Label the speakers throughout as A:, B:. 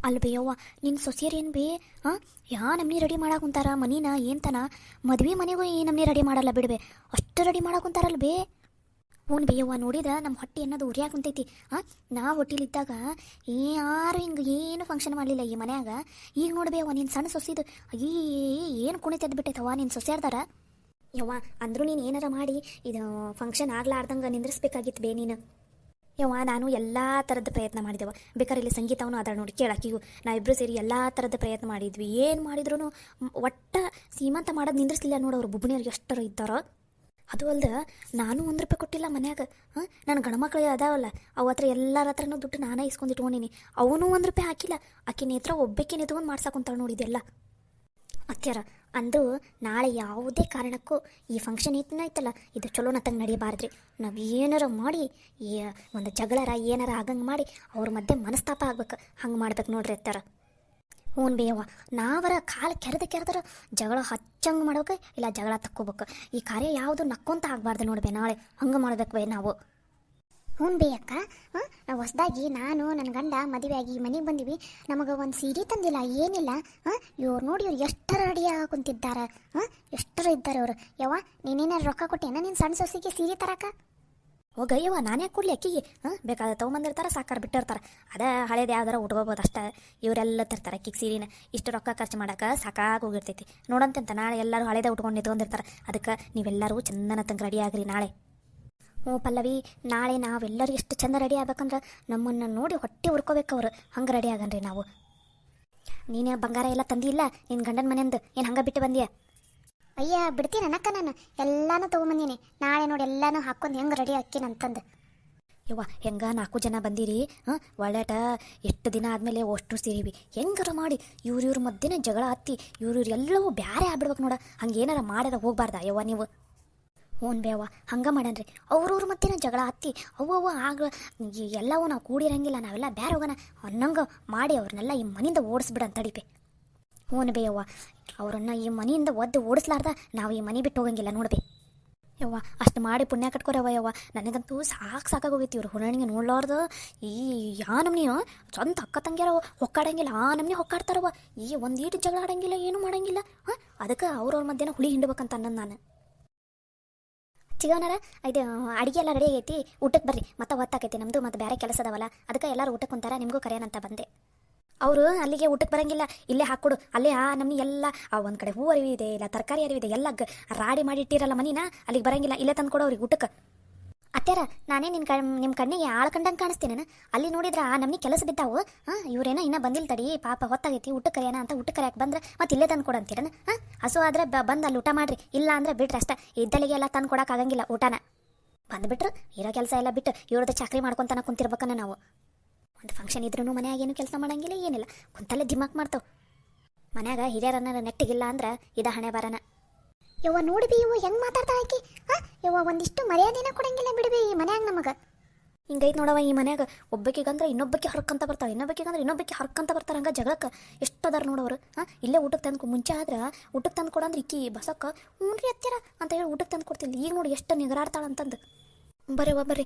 A: ಅಲ್ಲಿ ಬೇಯವ್ವ ನಿನ್ನ ಸೊಸೆಯರೇನು ಬೇ ಹಾಂ ನಮ್ನಿ ರೆಡಿ ಮಾಡಾಕುಂತಾರ ಮನಿನ ಏನ್ತನ ಮದ್ವೆ ಮನೆಗೂ ಈ ನಮ್ನಿ ರೆಡಿ ಮಾಡಲ್ಲ ಬಿಡ್ಬೆ ಅಷ್ಟು ರೆಡಿ ಮಾಡಾಕುಂತಾರಲ್ಲ ಬೇ ಹ್ಞೂ ಬೇಯವ್ವ ನೋಡಿದ ನಮ್ಮ ಹೊಟ್ಟೆ ಅನ್ನೋದು ಉರಿಯಾಗ ಕುಂತೈತಿ ನಾ ಹೊಟ್ಟಿಲಿದ್ದಾಗ ಯಾರು ಹಿಂಗೆ ಏನು ಫಂಕ್ಷನ್ ಮಾಡಲಿಲ್ಲ ಈ ಮನ್ಯಾಗ ಈಗ ನೋಡ್ಬೇಯವ್ವ ನಿನ್ನ ಸಣ್ಣ ಸೊಸಿದು ಈ ಏನು ಕುಣಿತದ್ದು ಬಿಟ್ಟೈತವ್ವ ನಿನ್ನ ಸೊಸೆಯಾರ್ದಾರ ಯವ್ವ ಅಂದರೂ ನೀನು ಏನಾರ ಮಾಡಿ ಇದು ಫಂಕ್ಷನ್ ಆಗ್ಲಾರ್ದಂಗೆ ನಿಂದ್ರಿಸ್ಬೇಕಾಗಿತ್ತು ಬೇ ನೀನು ಯವ್ವ ನಾನು ಎಲ್ಲ ಥರದ ಪ್ರಯತ್ನ ಮಾಡಿದೆವು ಬೇಕಾದ್ರೆ ಇಲ್ಲಿ ಸಂಗೀತವನು ಅದ ನೋಡಿ ಕೇಳಾಕಿಗೂ ನಾವಿಬ್ಬರು ಸೇರಿ ಎಲ್ಲ ಥರದ ಪ್ರಯತ್ನ ಮಾಡಿದ್ವಿ ಏನು ಮಾಡಿದ್ರು ಒಟ್ಟ ಸೀಮಂತ ಮಾಡೋದು ನಿಂದ್ರಿಸಲಿಲ್ಲ ನೋಡೋರು ಬುಬ್ಣಿಯವ್ರು ಎಷ್ಟರ ಇದ್ದಾರೋ ಅದು ಅಲ್ದ ನಾನು ₹1 ಕೊಟ್ಟಿಲ್ಲ ಮನ್ಯಾಗ ನನ್ನ ಗಣಮಕ್ಳು ಅದಾವಲ್ಲ ಅವ ಹತ್ರ ಎಲ್ಲರ ಹತ್ರನೂ ದುಡ್ಡು ನಾನೇ ಇಸ್ಕೊಂಡಿಟ್ಕೊಂಡಿನಿ ಅವನು ₹1 ಹಾಕಿಲ್ಲ ಆಕೆ ನೇತ್ರ ಒಬ್ಬಕ್ಕೆ ನಿಂತ್ಕೊಂಡು ಮಾಡ್ಸಾಕೊಂತಾಳೆ ನೋಡಿದೆಲ್ಲ ಅತ್ಯಾರ ಅಂದು ನಾಳೆ ಯಾವುದೇ ಕಾರಣಕ್ಕೂ ಈ ಫಂಕ್ಷನ್ ಐತಲ್ಲ ಇದು ಚಲೋನತ್ತಂಗೆ ನಡೀಬಾರ್ದ್ರಿ ನಾವು ಏನಾರ ಮಾಡಿ ಒಂದು ಜಗಳರ ಏನಾರ ಆಗಂಗೆ ಮಾಡಿ ಅವ್ರ ಮಧ್ಯೆ ಮನಸ್ತಾಪ ಆಗ್ಬೇಕು ಹಂಗೆ ಮಾಡ್ಬೇಕು ನೋಡ್ರಿ ಅತ್ಯಾರ ಹ್ಞೂ ಬೇಯವ್ವ ನಾವರ ಕಾಲು ಕೆರೆದರ ಜಗಳ ಹಚ್ಚಂಗೆ ಮಾಡ್ಬೇಕು ಇಲ್ಲ ಜಗಳ ತಕ್ಕೋಬೇಕು ಈ ಕಾರ್ಯ ಯಾವುದು ನಕ್ಕೊಂತ ಆಗಬಾರ್ದು ನೋಡ್ಬೇ ನಾಳೆ ಹಂಗೆ ಮಾಡ್ಬೇಕು ಬೇ ನಾವು ಹ್ಞೂ ಬೇಯಕ್ಕ ಹೊಸ್ದಾಗಿ ನಾನು ನನ್ನ ಗಂಡ ಮದುವೆಯಾಗಿ ಮನೆಗೆ ಬಂದಿವಿ ನಮಗೆ ಒಂದು ಸೀರೆ ತಂದಿಲ್ಲ ಏನಿಲ್ಲ ಇವ್ರು ನೋಡಿ ಇವ್ರು ಎಷ್ಟರ ರೆಡಿ ಕುಂತಿದ್ದಾರೆ ಎಷ್ಟರ ಇದ್ದಾರೆ ಅವರು ಯವ್ವ ನೀನೇನಾರು ರೊಕ್ಕ ಕೊಟ್ಟೇನ ನಿನ್ನ ಸಣ್ಣ ಸೊಸೆಗೆ ಸೀರೆ ತರಕ ಹೋಗಯ್ಯವ್ವ ನಾನೇ ಕೊಡ್ಲಿ ಅಕ್ಕಿಗೆ ಬೇಕಾದ ತೊಗೊಂಬಂದಿರ್ತಾರೆ ಸಾಕಾರ ಬಿಟ್ಟಿರ್ತಾರೆ ಅದೇ ಹಳೇದು ಯಾವ್ದಾರ ಉಟ್ಕೋಬೋದು ಅಷ್ಟೇ ಇವರೆಲ್ಲ ತರ್ತಾರೆ ಅಕ್ಕಿಗೆ ಸೀರೆನ ಇಷ್ಟು ರೊಕ್ಕ ಖರ್ಚು ಮಾಡೋಕೆ ಸಾಕಾಗಿ ಹೋಗಿರ್ತೈತಿ ನೋಡಂತ ನಾಳೆ ಎಲ್ಲರೂ ಹಳೇದೇ ಉಟ್ಕೊಂಡು ನಿಂತ್ಕೊಂಡಿರ್ತಾರೆ ಅದಕ್ಕೆ ನೀವೆಲ್ಲರೂ ಚಂದನ ತಂಗೆ ರೆಡಿ ಆಗ್ರಿ ನಾಳೆ ಹ್ಞೂ ಪಲ್ಲವಿ ನಾಳೆ ನಾವೆಲ್ಲರೂ ಎಷ್ಟು ಚಂದ ರೆಡಿ ಆಗ್ಬೇಕಂದ್ರೆ ನಮ್ಮನ್ನು ನೋಡಿ ಹೊಟ್ಟೆ ಹುರ್ಕೋಬೇಕು ಅವರು ಹಂಗೆ ರೆಡಿ ಆಗನ್ರಿ ನಾವು ನೀನು ಬಂಗಾರ ಎಲ್ಲ ತಂದಿಲ್ಲ ನಿನ್ನ ಗಂಡನ ಮನೆಯಿಂದ ಏನು ಹಂಗೆ ಬಿಟ್ಟು ಬಂದಿಯ ಅಯ್ಯ ಬಿಡ್ತೀನಿ ಅನ್ನಕ್ಕ ನಾನು ಎಲ್ಲಾನು ತೊಗೊಂಬಂದೀನಿ ನಾಳೆ ನೋಡಿ ಎಲ್ಲಾನು ಹಾಕೊಂಡು ಹೆಂಗೆ ರೆಡಿ ಹಾಕಿನಂತಂದು ಯವ್ವ ಹೆಂಗ 4 ಜನ ಬಂದಿರಿ ಒಳ್ಳೆಟ ಎಷ್ಟು ದಿನ ಆದಮೇಲೆ ಅಷ್ಟು ಸೇರಿವಿ ಹೆಂಗಾರ ಮಾಡಿ ಇವ್ರ ಮಧ್ಯೆ ಜಗಳ ಹತ್ತಿ ಇವ್ರು ಎಲ್ಲವೂ ಬ್ಯಾರೆ ಆಗ್ಬಿಡ್ಬೇಕು ನೋಡ ಹಂಗೆ ಏನಾರ ಮಾಡ್ಯಾರ ಹೋಗ್ಬಾರ್ದ ಯವ್ವ ನೀವು ಹ್ಞೂ ಬೇವ ಹಂಗೆ ಮಾಡನ್ರಿ ಅವ್ರವ್ರ ಮಧ್ಯೆ ಜಗಳ ಹತ್ತಿ ಅವ್ವ ಆಗ ಎಲ್ಲವೂ ನಾವು ಕೂಡಿರಂಗಿಲ್ಲ ನಾವೆಲ್ಲ ಬ್ಯಾರೆ ಹೋಗೋಣ ಅನ್ನಂಗೆ ಮಾಡಿ ಅವ್ರನ್ನೆಲ್ಲ ಈ ಮನೆಯಿಂದ ಓಡಿಸ್ಬಿಡಂತ ತಡಿಪೆ ಹ್ಞೂ ಬೇಯವ್ವ ಅವರನ್ನು ಈ ಮನೆಯಿಂದ ಒದ್ದು ಓಡಿಸ್ಲಾರ್ದ ನಾವು ಈ ಮನೆ ಬಿಟ್ಟು ಹೋಗಂಗಿಲ್ಲ ನೋಡ್ಬೇ ಯವ್ವ ಅಷ್ಟು ಮಾಡಿ ಪುಣ್ಯ ಕಟ್ಕೊರವ ಯವ್ವ ನನಗಂತೂ ಸಾಕಾಗೋಗೈತಿ ಇವ್ರು ಹುಣ್ಣಿಗೆ ನೋಡ್ಲಾರ್ದು ಈ ನಮ್ನಿ ಸ್ವಂತ ಅಕ್ಕ ತಂಗಿಯಾರ ಹೊಕ್ಕಾಡಂಗಿಲ್ಲ ನಮ್ನಿ ಹೊಕ್ಕಾಡ್ತಾರವ ಈ ಒಂದೀಟು ಜಗಳ ಆಡಂಗಿಲ್ಲ ಏನೂ ಮಾಡಂಗಿಲ್ಲ ಅದಕ್ಕೆ ಅವ್ರವ್ರ ಮಧ್ಯೆ ಹುಳಿ ಹಿಂಡ್ಬೇಕಂತ ಅನ್ನೋದು ನಾನು ಚಿಗವನಾರ ಇದು ಅಡುಗೆ ಎಲ್ಲ ರೆಡಿ ಆಗೈತಿ ಊಟಕ್ಕೆ ಬರ್ರಿ ಮತ್ತೆ ಹೊತ್ತಾಕೈತಿ ನಮ್ಮದು ಮತ್ತು ಬೇರೆ ಕೆಲಸ ಅದಾವಲ್ಲ ಅದಕ್ಕೆ ಎಲ್ಲರೂ ಊಟಕ್ಕೆ ಕುಂತಾರ ನಿಮಗೂ ಕರೆಯೋಣಂತ ಬಂದೆ ಅವರು ಅಲ್ಲಿಗೆ ಊಟಕ್ಕೆ ಬರಂಗಿಲ್ಲ ಇಲ್ಲೇ ಹಾಕ್ಕೊಡು ಅಲ್ಲೇ ನಮ್ನಿ ಎಲ್ಲ ಒಂದು ಕಡೆ ಹೂ ಅರಿವಿದೆ ಇಲ್ಲ ತರಕಾರಿ ಅರಿವಿದೆ ಎಲ್ಲ ರಾಡಿ ಮಾಡಿ ಇಟ್ಟಿರಲ್ಲ ಮನಿನ ಅಲ್ಲಿಗೆ ಬರಂಗಿಲ್ಲ ಇಲ್ಲೇ ತಂದು ಕೊಡು ಅವ್ರಿಗೆ ಊಟಕ್ಕೆ ಅತ್ಯಾರ ನಾನೇ ನಿಮ್ಮ ಕಣ್ಣಿಗೆ ಆಳು ಕಂಡಂಗೆ ಕಾಣಿಸ್ತೀನಿ ಅಲ್ಲಿ ನೋಡಿದ್ರೆ ನಮ್ನಿ ಕೆಲಸ ಬಿದ್ದಾವು ಇವ್ರೇನೋ ಇನ್ನೂ ಬಂದಿಲ್ಲ ತಡಿ ಪಾಪ ಹೊತ್ತಾಗೈತಿ ಊಟಕ್ಕೆ ಕರೆಯೋಣ ಅಂತ ಊಟಕ್ಕೆ ಕರೆಯಕ್ಕೆ ಬಂದ್ರೆ ಮತ್ತೆ ಇಲ್ಲೇ ತಂದು ಕೊಡಂತೀರನ ಹಸು ಆದರೆ ಬಂದು ಅಲ್ಲಿ ಊಟ ಮಾಡಿರಿ ಇಲ್ಲ ಅಂದರೆ ಬಿಟ್ರೆ ಅಷ್ಟೇ ಇದ್ದಲ್ಲಿಗೆ ಎಲ್ಲ ತಂದು ಕೊಡೋಕ್ಕಾಗಂಗಿಲ್ಲ ಊಟನ ಬಂದುಬಿಟ್ರು ಇರೋ ಕೆಲಸ ಎಲ್ಲ ಬಿಟ್ಟು ಇವ್ರದ್ದು ಚಾಕ್ರಿ ಮಾಡ್ಕೊತಾನೆ ಕುಂತಿರ್ಬೇಕನ್ನ ನಾವು ಒಂದು ಫಂಕ್ಷನ್ ಇದ್ರೂ ಮನ್ಯಾಗ ಏನು ಕೆಲಸ ಮಾಡೋಂಗಿಲ್ಲ ಏನಿಲ್ಲ ಕುಂತಲ್ಲೇ ದಿಮಾಕ್ ಮಾಡ್ತಾವೆ ಮನ್ಯಾಗ ಹಿರಿಯರನ್ನ ನೆಟ್ಟಿಗಿಲ್ಲ ಅಂದ್ರೆ ಇದ ಹಣೆ ಬರನ ಯವ್ವ ನೋಡಿ ಬಿ ಇವು ಹೆಂಗೆ ಮಾತಾಡ್ತಾ ಆಕಿ ಯವ್ವ ಒಂದಿಷ್ಟು ಮರ್ಯಾದೆನ ಕೊಡಂಗಿಲ್ಲ ಬಿಡ್ಬಿ ಈ ಮನ್ಯಾಗ ನಮಗೆ ಹಿಂಗೈತೆ ನೋಡವ ಈ ಮನ್ಯಾಗ ಒಬ್ಬಕ್ಕಿಗಂದ್ರೆ ಇನ್ನೊಬ್ಬಕ್ಕೆ ಹರ್ಕಂತ ಬರ್ತಾವೆ ಇನ್ನೊಬ್ಬಕ್ಕೆ ಹರ್ಕಂತ ಬರ್ತಾರೆ ಹಂಗೆ ಜಗಳಕ್ಕೆ ಎಷ್ಟು ಅದಾರ ನೋಡೋರು ಇಲ್ಲೇ ಊಟಕ್ಕೆ ತಂದು ಮುಂಚೆ ಆದ್ರೆ ಊಟಕ್ಕೆ ತಂದು ಕೊಡಂದ್ರೆ ಇಕ್ಕಿ ಬಸಕ್ಕ ಹ್ಞೂ ರೀ ಹತ್ತಿರ ಅಂತ ಹೇಳಿ ಊಟಕ್ಕೆ ತಂದು ಕೊಡ್ತಿಲ್ಲ ಈಗ ನೋಡಿ ಎಷ್ಟು ನಿಗರಾಡ್ತಾಳಂತಂದು ಬರ್ರಿ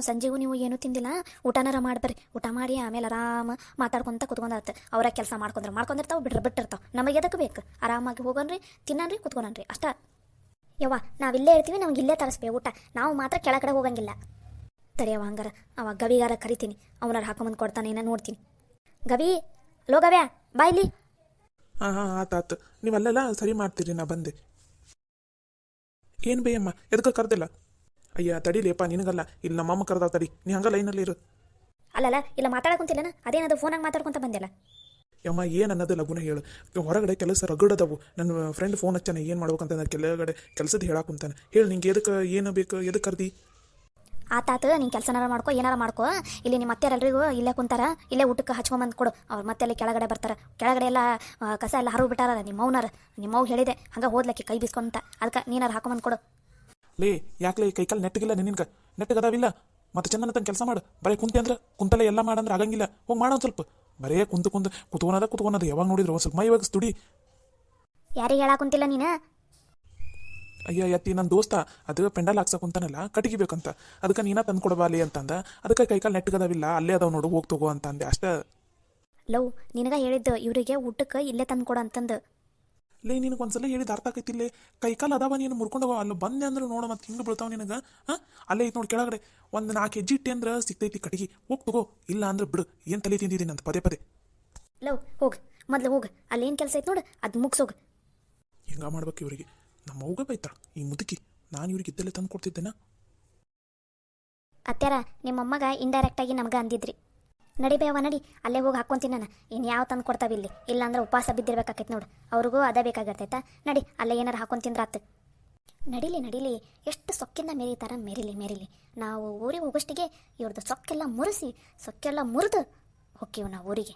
A: ಸಂಜೆಗೂ ನೀವು ಏನೂ ತಿಂದಿಲ್ಲ ಊಟನಾರ ಮಾಡ್ಬರ್ರಿ ಊಟ ಮಾಡಿ ಆಮೇಲೆ ಆರಾಮ ಮಾತಾಡ್ಕೊಂತ ಕುತ್ಕೊಂಡಾತ ಅವರ ಕೆಲಸ ಮಾಡ್ಕೊಂಡಿರ್ತಾವೆ ಬಿಟ್ಟಿರ್ತಾವೆ ನಮಗೆ ಎದಕ್ಕೆ ಬೇಕು ಆರಾಮಾಗಿ ಹೋಗೋಣ್ರಿ ತಿನ್ನನ್ರಿ ಕುತ್ಕೊಳನ್ರಿ ಅಷ್ಟ ಯವ್ವ ನಾವಿಲ್ಲೇ ಇರ್ತೀವಿ ನಮ್ಗೆ ಇಲ್ಲೇ ತರಿಸ್ಬೇಕು ಊಟ ನಾವು ಮಾತ್ರ ಕೆಳಗಡೆ ಹೋಗಂಗಿಲ್ಲ ತಡಿಯವ ಹಂಗಾರ ಅವ ಗವಿಗಾರ ಕರಿತೀನಿ ಅವನಾರ ಹಾಕೊಂಬಂದು ಕೊಡ್ತಾನೆ ಏನೋ ನೋಡ್ತೀನಿ ಗವಿ ಲೋ ಗವ್ಯಾ ಬಾ ಇಲ್ಲಿ
B: ಹಾಂ ಆತಾತು ನೀವಲ್ಲೆಲ್ಲ ಸರಿ ಮಾಡ್ತೀರಿ ನಾ ಬಂದೆ ಏನು ಬೇಯಮ್ಮ ಎದಕ್ಕೆ ಕರ್ದಿಲ್ಲ ಅಯ್ಯ ತಡಿಲೇಪ್ಪ ನಿನಗಲ್ಲ ಇಲ್ಲಿ ನಮ್ಮಮ್ಮ ಕರೆದ ತಡಿ ನೀ ಹಂಗ ಲೈನಲ್ಲಿ ಇರು
A: ಅಲ್ಲಲ್ಲ ಇಲ್ಲ ಮಾತಾಡಕೊಂತಿಲ್ಲನ ಅದೇನದು ಫೋನಾಗ ಮಾತಾಡ್ಕೊಂತ ಬಂದಿಲ್ಲ
B: ಯಮ್ಮ ಏನು ಅನ್ನೋದು ಲಗುನ ಹೇಳು ಹೊರಗಡೆ ಕೆಲಸ ರಗಡದವು ನನ್ನ ಫ್ರೆಂಡ್ ಫೋನ್ ಹಚ್ಚಾನೆ ಏನು ಮಾಡ್ಬೇಕಂತ ಕೆಳಗಡೆ ಕೆಲಸದ ಹೇಳಾಕುಂತಾನೆ ಹೇಳಿ ನಿಂಗೆ ಎದಕ್ಕೆ ಏನು ಬೇಕು ಎದಕ್ಕೆ ಕರ್ದಿ
A: ಆತಾತು ನೀನು ಕೆಲಸನಾರ ಮಾಡ್ಕೊ ಏನಾರ ಮಾಡ್ಕೊ ಇಲ್ಲಿ ನಿಮ್ಮ ಅತ್ತೆಯರೆಲ್ಲರಿಗೂ ಇಲ್ಲೇ ಕುಂತಾರ ಇಲ್ಲೇ ಊಟಕ್ಕೆ ಹಚ್ಕೊಂಬಂದು ಕೊಡು ಅವ್ರು ಮತ್ತೆ ಅಲ್ಲಿ ಕೆಳಗಡೆ ಬರ್ತಾರೆ ಕೆಳಗಡೆ ಎಲ್ಲ ಕಸ ಎಲ್ಲ ಹರಿವು ಬಿಟ್ಟಾರ ನಿಮ್ಮವ್ ಹೇಳಿದೆ ಹಂಗೆ ಹೋದ್ಲಕ್ಕೆ ಕೈ ಬೀಸ್ಕೊಂತ ಅದಕ್ಕೆ ನೀನಾರು ಹಾಕೊಂಬಂದು ಕೊಡು
B: ಲೇ ಯಾಕೆ ಕೈಕಾಲು ನೆಟ್ಟಗಿಲ್ಲ ನಿನ್ಗೆ ನೆಟ್ಟಗದಾವಿಲ್ಲ ಮತ್ತೆ ಚಂದನ ತಂದು ಕೆಲಸ ಮಾಡು ಬರೀ ಕುಂತೆ ಅಂದ್ರೆ ಕುಂತಲ್ಲೇ ಎಲ್ಲ ಮಾಡಂದ್ರೆ ಆಗಂಗಿಲ್ಲ ಹೋಗಿ ಮಾಡೋದು ಸ್ವಲ್ಪ ಬರೇ ಕುತ್ಕೊಳೋದು ಯಾವಾಗ ನೋಡಿದ್ರು ಒಂದು ಸ್ವಲ್ಪ ಮೈ ಇವಾಗ ದುಡಿ
A: ಯಾರಿಗೆ ಹೇಳಾಕುಂತಿಲ್ಲ ನೀನು
B: ಅಯ್ಯ ಯತ್ತಿ ನನ್ನ ದೋಸ್ತ ಅದು ಪೆಂಡಲ್ ಹಾಕ್ಸಕ್ ಕುಂತಾನಲ್ಲ ಕಟ್ಟಿಗೆ ಬೇಕಂತ ಅದಕ್ಕೆ ನೀನ ತಂದು ಕೊಡಬಾಲಿ ಅಂತಂದ ಅದಕ್ಕೆ ಕೈಕಾಲು ನೆಟ್ಟಗದಾವಿಲ್ಲ ಅಲ್ಲೇ ಅದಾವ ನೋಡು ಹೋಗಿ ತಗೋ ಅಂತ ಅಂದೆ ಅಷ್ಟೇ
A: ಲವ್ ನಿನಗ ಹೇಳಿದ್ದು ಇವರಿಗೆ ಊಟಕ್ಕೆ ಇಲ್ಲೇ ತಂದು ಕೊಡು ಅಂತಂದು.
B: ಲೇ ನಿನಗೆ ಒಂದ್ಸಲ ಹೇಳಿದ ಅರ್ಥ ಆಕೈತಿಲ್ಲೇ ಕೈಕಾಲು ಅದಾವ ನೀನು ಮುರ್ಕೊಂಡವ ಅಲ್ಲಿ ಬಂದೆ ಅಂದ್ರೆ ನೋಡು ಮತ್ತೆ ಹಿಂಗೆ ಬೀಳ್ತಾವ ನಿನಗೆ. ಹಾಂ ಅಲ್ಲೇ ಐತೆ ನೋಡಿ ಕೆಳಗಡೆ ಒಂದು 4 ಹೆಜ್ಜೆ ಇಟ್ಟೆ ಅಂದ್ರೆ ಸಿಗ್ತೈತಿ ಕಟ್ಟಿಗೆ, ಹೋಗಿ ತಗೋ, ಇಲ್ಲ ಅಂದ್ರೆ ಬಿಡು, ಏನು ತಲೆ ತಿಂದಿದ್ದೀನಿ ಅಂತ ಪದೇ ಪದೇ.
A: ಲವ್ ಹೋಗು, ಮೊದಲು ಹೋಗು, ಅಲ್ಲೇನು ಕೆಲಸ ಐತೆ ನೋಡು ಅದು ಮುಗಿಸೋಗು.
B: ಹಿಂಗೆ ಮಾಡ್ಬೇಕು ಇವರಿಗೆ. ನಮ್ಮ ಅವ್ಗ ಬೈತಾಳ ಈ ಮುದುಕಿ, ನಾನು ಇವ್ರಿಗೆ ಇದ್ದಲ್ಲೇ ತಂದು ಕೊಡ್ತಿದ್ದೇನಾ.
A: ಅತ್ಯಾರ ನಿಮ್ಮಮ್ಮಗ ಇಂಡೈರೆಕ್ಟಾಗಿ ನಮ್ಗೆ ಅಂದಿದ್ರಿ. ನಡಿ ಬೇವ ನಡಿ, ಅಲ್ಲೇ ಹೋಗಿ ಹಾಕ್ಕೊಂತೀನಿ ನಾನು. ಇನ್ನು ಯಾವ ತಂದು ಕೊಡ್ತಾವೆ ಇಲ್ಲಿ, ಇಲ್ಲಾಂದ್ರೆ ಉಪವಾಸ ಬಿದ್ದಿರ್ಬೇಕಾಕೈತೆ ನೋಡು, ಅವ್ರಿಗೂ ಅದೇ ಬೇಕಾಗಿರ್ತೈತಾ. ನಡಿ ಅಲ್ಲೇ ಏನಾರು ಹಾಕ್ಕೊಂತಿಂದ್ರೆ ಆತು. ನಡಿಲಿ ನಡಿಲಿ, ಎಷ್ಟು ಸೊಕ್ಕಿಂದ ಮೆರೀತಾರ, ಮೆರಿಲಿ ಮೆರಿಲಿ. ನಾವು ಊರಿಗೆ ಹೋಗೋಷ್ಟಿಗೆ ಇವ್ರದ್ದು ಸೊಕ್ಕೆಲ್ಲ ಮುರಿದು ಹೋಗ್ತೀವಿ ನಾವು ಊರಿಗೆ.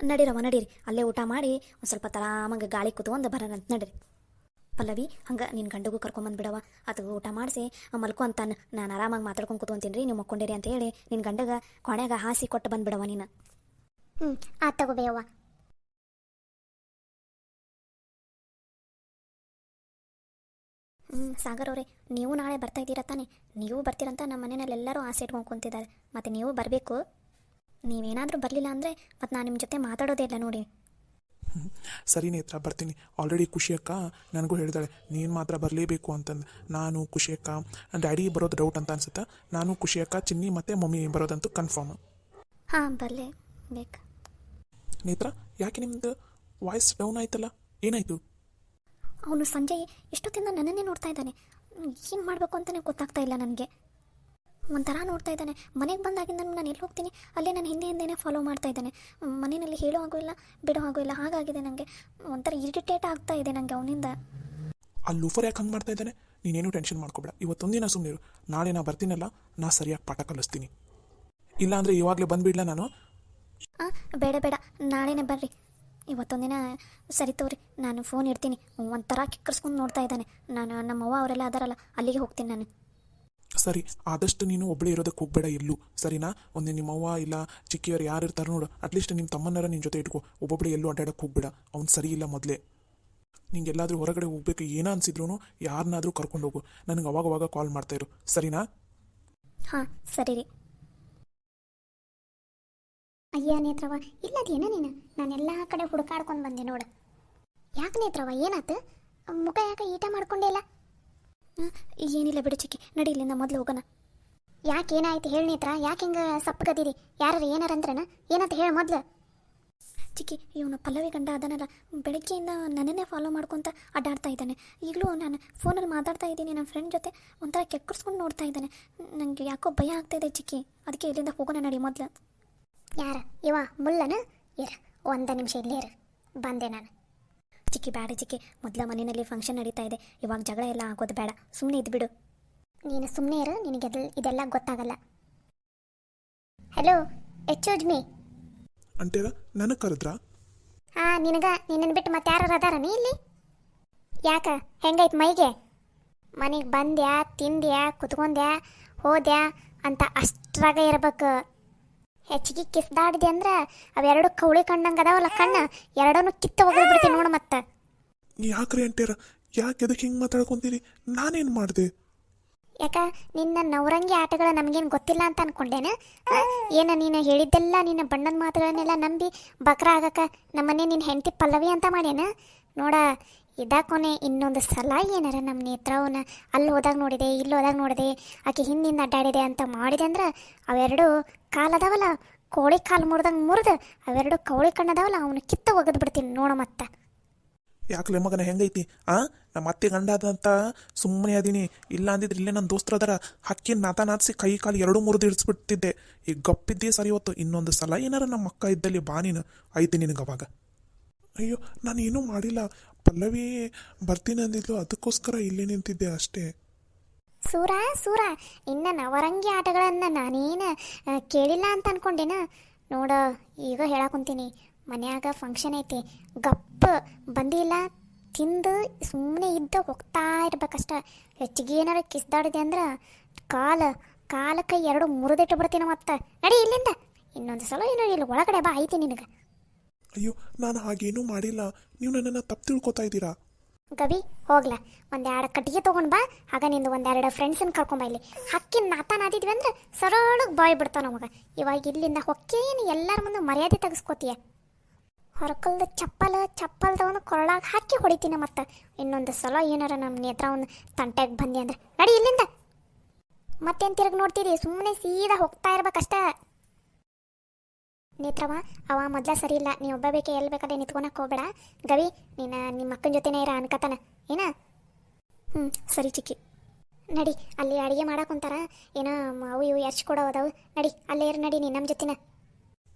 A: ನಡಿರವ ನಡೀರಿ, ಅಲ್ಲೇ ಊಟ ಮಾಡಿ ಒಂದು ಸ್ವಲ್ಪ ತರಾಮಾಗ ಗಾಳಿ ಕೂತ್ಕೊಂಡು ಬರೋಣಂತ ನಡೀರಿ. ಪಲ್ಲವಿ ಹಂಗೆ ನಿನ್ನ ಗಂಡಗೂ ಕರ್ಕೊಂಬಂದ್ಬಿಡವ, ಅದು ಊಟ ಮಾಡಿಸಿ ಮಲ್ಕೊ ಅಂತಾನೆ. ನಾನು ಆರಾಮಾಗಿ ಮಾತಾಡ್ಕೊಂಡು ಕೂತ್ಕೊಂತೀನಿ ರೀ, ನೀವು ಮಕ್ಕೊಂಡಿರಿ ಅಂತ ಹೇಳಿ ನಿನ್ನ ಗಂಡಗ ಕೊನೆಗೆ ಹಾಸಿ ಕೊಟ್ಟು ಬಂದ್ಬಿಡವ ನೀನು. ಆ ತಗೋಬೇಯವ್ವ. ಸಾಗರ್ ಅವರೇ, ನೀವು ನಾಳೆ ಬರ್ತಾ ಇದ್ದೀರಾ ತಾನೆ? ನೀವು ಬರ್ತೀರಂತ ನಮ್ಮ ಮನೆಯಲ್ಲಿ ಎಲ್ಲರೂ ಆಸೆ ಇಟ್ಕೊಂಡು ಕುಂತಿದ್ದಾರೆ, ಮತ್ತು ನೀವು ಬರಬೇಕು. ನೀವೇನಾದರೂ ಬರಲಿಲ್ಲ ಅಂದರೆ ಮತ್ತು ನಾನು ನಿಮ್ಮ ಜೊತೆ ಮಾತಾಡೋದೇ ಇಲ್ಲ ನೋಡಿ.
B: ಸರಿ ನೇತ್ರ ಬರ್ತೀನಿ. ಆಲ್ರೆಡಿ ಖುಷಿ ಅಕ್ಕ ನನಗೂ ಹೇಳಿದಾಳೆ ನೀನು ಮಾತ್ರ ಬರಲೇಬೇಕು ಅಂತಂದು. ನಾನು ಖುಷಿ ಅಕ್ಕ, ಡ್ಯಾಡಿ ಬರೋದು ಡೌಟ್ ಅಂತ ಅನ್ಸುತ್ತೆ. ನಾನು ಖುಷಿ ಅಕ್ಕ, ಚಿನ್ನಿ ಮತ್ತು ಮಮ್ಮಿ ಬರೋದಂತೂ ಕನ್ಫರ್ಮ್.
A: ಹಾಂ ಬರಲೇ ಬೇಕು.
B: ನೇತ್ರ ಯಾಕೆ ನಿಮ್ಮದು ವಾಯ್ಸ್ ಡೌನ್ ಆಯ್ತಲ್ಲ, ಏನಾಯಿತು?
A: ಅವನು ಸಂಜಯ್ ಎಷ್ಟೊತ್ತಿಂದ ನನ್ನನ್ನೇ ನೋಡ್ತಾ ಇದ್ದಾನೆ. ಏನು ಮಾಡಬೇಕು ಅಂತಲೇ ಗೊತ್ತಾಗ್ತಾ ಇಲ್ಲ ನನಗೆ. ಒಂಥರ ನೋಡ್ತಾ ಇದ್ದಾನೆ. ಮನೆಗೆ ಬಂದಾಗಿಂದ ನಾನು ಎಲ್ಲಿ ಹೋಗ್ತೀನಿ ಅಲ್ಲೇ ನಾನು ಹಿಂದೆನೇ ಫಾಲೋ ಮಾಡ್ತಾ ಇದ್ದಾನೆ. ಮನೆಯಲ್ಲಿ ಹೇಳೋ ಹಾಗೂ ಇಲ್ಲ ಬಿಡೋ ಹಾಗೂ ಇಲ್ಲ, ಹಾಗಾಗಿದೆ ನನಗೆ. ಒಂಥರ ಇರಿಟೇಟ್ ಆಗ್ತಾ ಇದೆ ನನಗೆ ಅವನಿಂದ.
B: ಆ ಲೂಫರ್ ಯಾಕೆ ಹಂಗೆ ಮಾಡ್ತಾ ಇದ್ದಾನೆ? ನೀನೇನು ಟೆನ್ಷನ್ ಮಾಡ್ಕೊಬೇಡ, ಇವತ್ತೊಂದಿನ ಸುಮ್ಮನಿರು. ನಾಳೆ ನಾ ಬರ್ತೀನಲ್ಲ, ನಾ ಸರಿಯಾಗಿ ಪಾಠ ಕಲಿಸ್ತೀನಿ. ಇಲ್ಲಾಂದರೆ ಇವಾಗಲೇ ಬಂದುಬಿಡ್ಲಾ ನಾನು?
A: ಹಾಂ ಬೇಡ ಬೇಡ, ನಾಳೆನೇ ಬರ್ರಿ. ಇವತ್ತೊಂದಿನ ಸರಿ ತೋರಿ, ನಾನು ಫೋನ್ ಇಡ್ತೀನಿ. ಒಂಥರ ಕಿಕ್ಕರ್ಸ್ಕೊಂಡು ನೋಡ್ತಾ ಇದ್ದಾನೆ. ನಾನು ನಮ್ಮವ್ವ ಅವರೆಲ್ಲ ಅದಾರಲ್ಲ, ಅಲ್ಲಿಗೆ ಹೋಗ್ತೀನಿ ನಾನು.
B: ಸರಿ, ಆದಷ್ಟು ನೀನು ಒಬ್ಬಳೇ ಇರೋದಕ್ಕೆ ಹೋಗಬೇಡ ಎಲ್ಲೂ, ಸರಿನಾ? ಒಂದೇ ನಿಮ್ಮವ್ವ ಇಲ್ಲ ಚಿಕ್ಕಿಯವ್ರು ಯಾರು ಇರ್ತಾರೆ ನೋಡು, ಅಟ್ಲೀಸ್ಟ್ ನಿಮ್ಮ ತಮ್ಮನ್ನರ ನಿನ್ನ ಜೊತೆ ಇಟ್ಕೋ. ಒಬ್ಬೊಬ್ಬಳೇ ಎಲ್ಲೂ ಅಡ್ಡಾಡಕ್ಕೆ ಹೋಗ್ಬೇಡ, ಅವ್ನು ಸರಿ ಇಲ್ಲ ಮೊದಲೇ. ನಿಂಗೆಲ್ಲಾದರೂ ಹೊರಗಡೆ ಹೋಗ್ಬೇಕು ಏನೋ ಅನ್ಸಿದ್ರು ಯಾರನ್ನಾದರೂ ಕರ್ಕೊಂಡು ಹೋಗು. ನನಗೆ ಅವಾಗವಾಗ ಕಾಲ್ ಮಾಡ್ತಾಯಿರು, ಸರಿನಾ?
A: ಹಾಂ ಸರಿ ರೀ. ಅಯ್ಯ ನೇತ್ರವ, ಇಲ್ಲದೇನ ನೀನು? ನಾನೆಲ್ಲ ಕಡೆ ಹುಡುಕಾಡ್ಕೊಂಡು ಬಂದೆ ನೋಡು. ಯಾಕೆ ನೇತ್ರವ, ಏನಾತು? ಮುಖ ಯಾಕೆ ಈಟ ಮಾಡ್ಕೊಂಡೇ ಇಲ್ಲ? ಏನಿಲ್ಲ ಬಿಡು ಚಿಕ್ಕಿ, ನಡಿ ಇಲ್ಲಿಂದ ಮೊದಲು ಹೋಗೋಣ. ಯಾಕೆ ಏನಾಯ್ತು ಹೇಳಿ ನೇತ್ರ? ಯಾಕೆ ಹಿಂಗೆ ಸಪ್ಪಗದಿರಿ? ಯಾರು ಏನಾರಂದ್ರನ? ಏನಂತ ಹೇಳಿ ಮೊದಲು. ಚಿಕ್ಕಿ, ಇವನು ಪಲ್ಲವಿ ಗಂಡ ಅದನ್ನಲ್ಲ, ಬೆಳಗ್ಗೆಯಿಂದ ನನ್ನನ್ನೇ ಫಾಲೋ ಮಾಡ್ಕೊತ ಅಡ್ಡಾಡ್ತಾ ಇದ್ದಾನೆ. ಈಗಲೂ ನಾನು ಫೋನಲ್ಲಿ ಮಾತಾಡ್ತಾ ಇದ್ದೀನಿ ನನ್ನ ಫ್ರೆಂಡ್ ಜೊತೆ, ಒಂಥರ ಕೆಕ್ಕರ್ಸ್ಕೊಂಡು ನೋಡ್ತಾ ಇದ್ದಾನೆ. ನನಗೆ ಯಾಕೋ ಭಯ ಆಗ್ತಾಯಿದೆ ಚಿಕ್ಕಿ, ಅದಕ್ಕೆ ಇಲ್ಲಿಂದ ಹೋಗೋಣ ನಡಿ ಮೊದಲು. ಯಾರ ಇವ ಮುಳ್ಳನ? ಇರ ಒಂದು ನಿಮಿಷ ಇಲ್ಲೇ ಇರು, ಬಂದೆ ನಾನು. ಚಿಕ್ಕಿ ಬೇಡ ಚಿಕ್ಕಿ, ಮೊದಲ ಮನೆಯಲ್ಲಿ ಫಂಕ್ಷನ್ ನಡೀತಾ ಇದೆ, ಇವಾಗ ಜಗಳ ಎಲ್ಲ ಆಗೋದು ಬೇಡ, ಸುಮ್ಮನೆ ಇದ್ಬಿಡು. ನೀನು ಸುಮ್ಮನೆ ಇರು, ನಿನಗೆ ಇದೆಲ್ಲ ಗೊತ್ತಾಗಲ್ಲ. Hello, excuse me.
B: ಅಂಟೇರ ನನಗೆ ಕರೆದ್ರಾ?
A: ಹಾಂ, ನಿನ್ನನ್ನು ಬಿಟ್ಟು ಮತ್ತೆ ಯಾರು ಅದಾರ ನೀ ಇಲ್ಲಿ? ಯಾಕ ಹೆಂಗೈತೆ ಮೈಗೆ? ಮನೆಗೆ ಬಂದ್ಯಾ, ತಿಂದ್ಯಾ, ಕುತ್ಕೊಂಡ್ಯಾ, ಹೋದ್ಯಾ ಅಂತ ಅಷ್ಟ್ರಾಗ ಇರ್ಬೇಕು. ಹೆಚ್ಚಿಗೆ ಕಿಸ್ದಾಡಿದೆ ಅಂದ್ರೆ ಅವೆರಡು ಕೌಳಿ ಕಣ್ಣಂಗೆ ಅದಾವಲ್ಲ ಕಣ್ಣು, ಎರಡೂ ಕಿತ್ತು ಹೋಗಿಬಿಡ್ತೀನಿ ನೋಡು. ಮತ್ತೆ
B: ಯಾಕ್ರಿ ಅಂಟೇರ, ಯಾಕೆ ಅದಕ್ಕೆ ಹಿಂಗೆ ಮಾತಾಡ್ಕೊಂತೀರಿ? ನಾನೇನು ಮಾಡಿದೆ?
A: ಯಾಕ ನಿನ್ನ ನವರಂಗಿ ಆಟಗಳು ನಮಗೇನು ಗೊತ್ತಿಲ್ಲ ಅಂತ ಅನ್ಕೊಂಡೇನೆ? ಏನು ನೀನು ಹೇಳಿದ್ದೆಲ್ಲ ನಿನ್ನ ಬಣ್ಣದ ಮಾತುಗಳನ್ನೆಲ್ಲ ನಂಬಿ ಬಕ್ರ ಆಗಕ್ಕೆ ನಮ್ಮನೆ ನಿನ್ನ ಹೆಂಡತಿ ಪಲ್ಲವಿ ಅಂತ ಮಾಡ್ಯಾನ ನೋಡ. ಇದಾಕೊನೆ ಇನ್ನೊಂದು ಸಲ ಏನಾರ ನಮ್ಮ ನೇತ್ರವನ್ನ ಅಲ್ಲಿ ಹೋದಾಗ ನೋಡಿದೆ, ಇಲ್ಲಿ ಹೋದಾಗ ನೋಡಿದೆ, ಆಕೆ ಹಿಂದಿಂದ ಅಡ್ಡಾಡಿದೆ ಅಂತ ಮಾಡಿದೆ ಅಂದ್ರೆ ಅವೆರಡು ಕಾಲದಾವಲ್ಲ, ಕೋಳಿ ಕಾಲು ಮುರಿದು ಅವೆರಡು ಕೌಳಿ ಕಣ್ಣದಾವಲ್ಲ, ಅವನು ಕಿತ್ತ ಒಗೆದು ಬಿಡ್ತೀನಿ ನೋಡು. ಮತ್ತೆ
B: ಯಾಕಲೆ ಮಗನ ಹೆಂಗೈತಿ? ನಮ್ಮ ಅತ್ತೆ ಗಂಡ ಅದಂತ ಸುಮ್ಮನೆ ಅದೀನಿ, ಇಲ್ಲ ಅಂದಿದ್ರೆ ಇಲ್ಲೇ ನನ್ನ ದೋಸ್ತರ ಅದರ ಹಕ್ಕಿನ ನಾತಿಸಿ ಕೈ ಕಾಲು ಎರಡೂ ಮುರಿದು ಇಳಿಸ್ಬಿಡ್ತಿದ್ದೆ. ಈಗ ಗಪ್ಪಿದ್ದೇ ಸರಿ ಹೊತ್ತು. ಇನ್ನೊಂದು ಸಲ ಏನಾರ ನಮ್ಮ ಅಕ್ಕ ಇದ್ದಲ್ಲಿ ಬಾ ನೀನು, ಐತಿ ನಿನಗೆ ಅವಾಗ. ಅಯ್ಯೋ ನಾನು ಏನೂ ಮಾಡಿಲ್ಲ, ಪಲ್ಲವಿ ಬರ್ತೀನಿ ಅಂದಿದ್ಲು, ಅದಕ್ಕೋಸ್ಕರ ಇಲ್ಲೇ ನಿಂತಿದ್ದೆ ಅಷ್ಟೇ.
A: ಸೂರ ಇನ್ನ ನವರಂಗಿ ಆಟಗಳನ್ನು ನಾನೇನು ಕೇಳಿಲ್ಲ ಅಂತ ಅನ್ಕೊಂಡೇನ ನೋಡ. ಈಗ ಹೇಳಾಕೊಂತೀನಿ, ಮನ್ಯಾಗ ಫಂಕ್ಷನ್ ಐತಿ, ಗಪ್ಪ ಬಂದಿಲ್ಲ, ತಿಂದು ಸುಮ್ಮನೆ ಇದ್ದು ಹೋಗ್ತಾ ಇರ್ಬೇಕಷ್ಟ. ಹೆಚ್ಚಿಗೆ ಏನಾರ ಕಿಸ್ದಾಡಿದೆ ಅಂದ್ರೆ ಕಾಲಕ್ಕೆ ಎರಡು ಮುರಿದಿಟ್ಟು ಬಿಡ್ತೀನಿ. ಮತ್ತೆ ನಡಿ ಇಲ್ಲಿಂದ, ಇನ್ನೊಂದು ಸಲ ಏನೋ ಇಲ್ಲಿ ಒಳಗಡೆ ಬಾ, ಐತಿ ನಿನಗೆ.
B: ಅಯ್ಯೋ ನಾನು ಹಾಗೇನೂ ಮಾಡಿಲ್ಲ, ನೀವು ನನ್ನನ್ನು ತಪ್ಪು ತಿಳ್ಕೊತಾ ಇದ್ದೀರಾ.
A: ಗವಿ ಹೋಗ್ಲ ಒಂದೆರಡು ಕಟ್ಟಿಗೆ ತೊಗೊಂಡು ಬಾ ಆಗ ನಿಂದು ಒಂದೆರಡು ಫ್ರೆಂಡ್ಸನ್ನ ಕರ್ಕೊಂಬ ಇಲ್ಲಿ ಹಕ್ಕಿನ ನಾತ ನಾದಿದ್ವಿ ಅಂದ್ರೆ ಸರಳಗೆ ಬಾಯ್ ಬಿಡ್ತಾವ ನಮಗೆ ಇವಾಗ ಇಲ್ಲಿಂದ ಹೊಕ್ಕೇನು ಎಲ್ಲರ ಮುಂದೆ ಮರ್ಯಾದೆ ತೆಗೆಸ್ಕೋತೀಯ ಹೊರಕಲ್ದ ಚಪ್ಪಲ್ದವನು ಕೊರಳಾಗ ಹಾಕಿ ಹೊಡಿತೀನಿ ಮತ್ತೆ ಇನ್ನೊಂದು ಸಲ ಏನಾರ ನಮ್ಮ ನೇತ್ರವನ್ನ ತಂಟೆಗೆ ಬಂದಿ ಅಂದ್ರೆ ನಡಿ ಇಲ್ಲಿಂದ ಮತ್ತೇನು ತಿರುಗಿ ನೋಡ್ತೀರಿ ಸುಮ್ಮನೆ ಸೀದಾ ಹೋಗ್ತಾ ಇರ್ಬೇಕಷ್ಟ ನೇತ್ರವ ಅವ ಮೊದಲ ಸರಿ ಇಲ್ಲ ನೀ ಒಬ್ಬ ಬೇಕೆ ಎಲ್ಲಿ ಬೇಕಾದ್ರೆ ನಿಂತ್ಕೊಳಕ್ಕೆ ಹೋಗ್ಬೇಡ ಗವಿ ನೀನು ನಿಮ್ಮ ಅಕ್ಕನ ಜೊತೆನೇ ಇರ ಅನ್ಕತಾನ ಏನ ಸರಿ ಚಿಕ್ಕಿ ನಡಿ ಅಲ್ಲಿ ಅಡುಗೆ ಮಾಡಾಕುಂತಾರ ಏನೋ ಅವು ಇವು ಕೊಡೋ ಅದಾವು ನಡಿ ಅಲ್ಲೇ ಇರು ನಡಿ ನೀ ನಮ್ಮ ಜೊತೆನ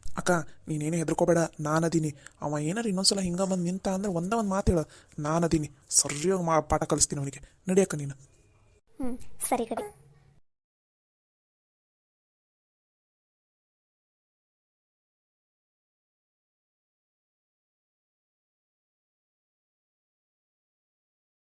B: ಅಕ್ಕ ನೀನೇನು ಹೆದರ್ಕೋಬೇಡ ನಾನದೀನಿ ಅವ ಏನಾರು ಇನ್ನೊಂದ್ಸಲ ಹಿಂಗೆ ಬಂದು ನಿಂತ ಅಂದ್ರೆ ಒಂದೇ ಒಂದು ಮಾತು ಹೇಳು ನಾನದೀನಿ ಸರಿಯಾಗಿ ಪಾಠ ಕಲಿಸ್ತೀನಿ ಅವನಿಗೆ ನಡಿಯಕ್ಕ ನೀನು
A: ಸರಿ ಗಡಿ